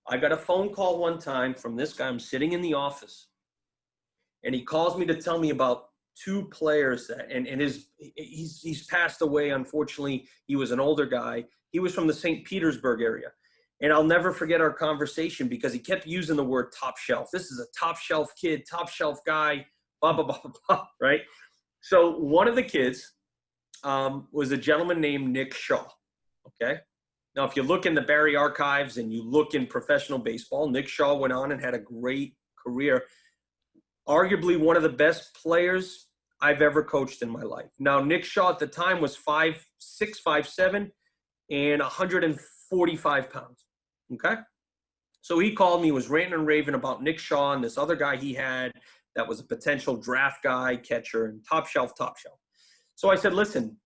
I got a phone call one time from this guy. I'm sitting in the office, and he calls me to tell me about two players that, and he's passed away, unfortunately. He was an older guy. He was from the St. Petersburg area. And I'll never forget our conversation because he kept using the word top shelf. This is a top shelf kid, top shelf guy, blah, blah, blah, blah, blah, right? So one of the kids was a gentleman named Nick Shaw, okay? Now, if you look in the Barry archives and you look in professional baseball, Nick Shaw went on and had a great career. Arguably one of the best players I've ever coached in my life. Now, Nick Shaw at the time was 5'6", 5'7", and 145 pounds, okay? So he called me, was ranting and raving about Nick Shaw and this other guy he had that was a potential draft guy, catcher, and top shelf, top shelf. So I said, listen,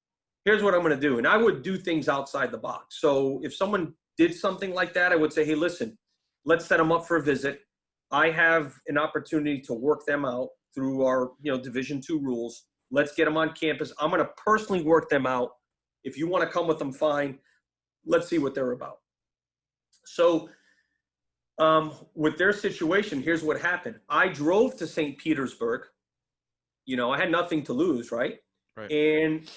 here's what I'm going to do. And I would do things outside the box. So if someone did something like that, I would say, hey, listen, let's set them up for a visit. I have an opportunity to work them out through our, Division II rules. Let's get them on campus. I'm going to personally work them out. If you want to come with them, fine. Let's see what they're about. So with their situation, here's what happened. I drove to St. Petersburg. I had nothing to lose, right? Right. And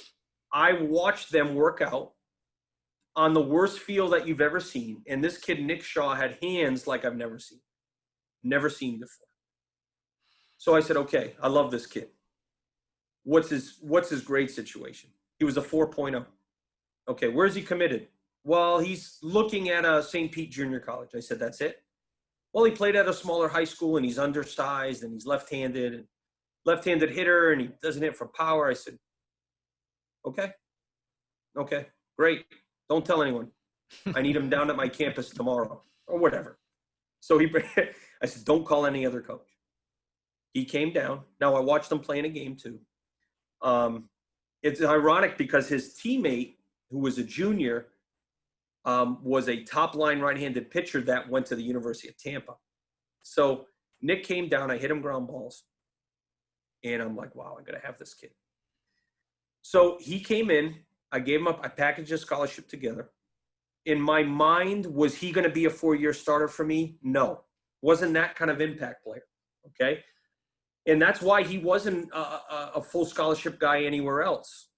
I watched them work out on the worst field that you've ever seen. And this kid, Nick Shaw, had hands like I've never seen before. So I said, okay, I love this kid. What's his grade situation? He was a 4.0. Okay, where's he committed? Well, he's looking at a St. Pete Junior College. I said, that's it? Well, he played at a smaller high school, and he's undersized, and he's left-handed hitter, and he doesn't hit for power. I said, okay, great. Don't tell anyone. I need him down at my campus tomorrow or whatever. So I said, don't call any other coach. He came down. Now I watched him play in a game too. It's ironic because his teammate, who was a junior, was a top line right-handed pitcher that went to the University of Tampa. So Nick came down. I hit him ground balls. And I'm like, wow, I got to have this kid. So he came in. I gave him I packaged a scholarship together. In my mind, was he going to be a 4-year starter for me? No. Wasn't that kind of impact player, okay? And that's why he wasn't a full scholarship guy anywhere else.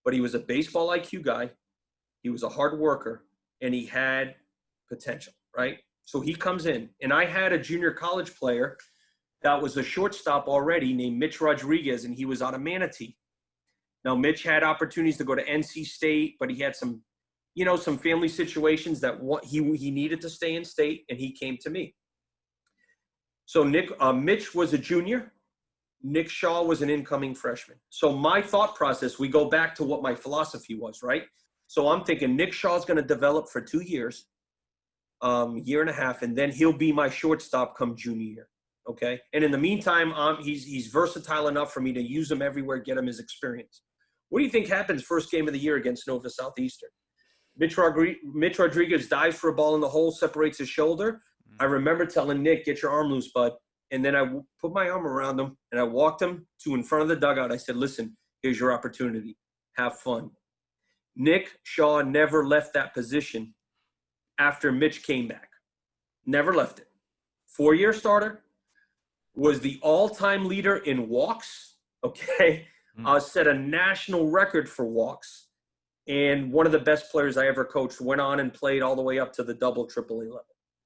But he was a baseball IQ guy. He was a hard worker, and he had potential, right? So he comes in, and I had a junior college player that was a shortstop already named Mitch Rodriguez, and he was out of Manatee. Now, Mitch had opportunities to go to NC State, but he had some family situations that he needed to stay in state, and he came to me. So Mitch was a junior. Nick Shaw was an incoming freshman. So my thought process, we go back to what my philosophy was, right? So I'm thinking Nick Shaw's going to develop for 2 years, year and a half, and then he'll be my shortstop come junior year, okay? And in the meantime, he's versatile enough for me to use him everywhere, get him his experience. What do you think happens first game of the year against Nova Southeastern? Mitch Rodriguez dives for a ball in the hole, separates his shoulder. I remember telling Nick, get your arm loose, bud. And then I put my arm around him, and I walked him to in front of the dugout. I said, listen, here's your opportunity. Have fun. Nick Shaw never left that position after Mitch came back. Never left it. 4-year starter, was the all-time leader in walks, okay? Set a national record for walks. And one of the best players I ever coached, went on and played all the way up to the double, triple A level.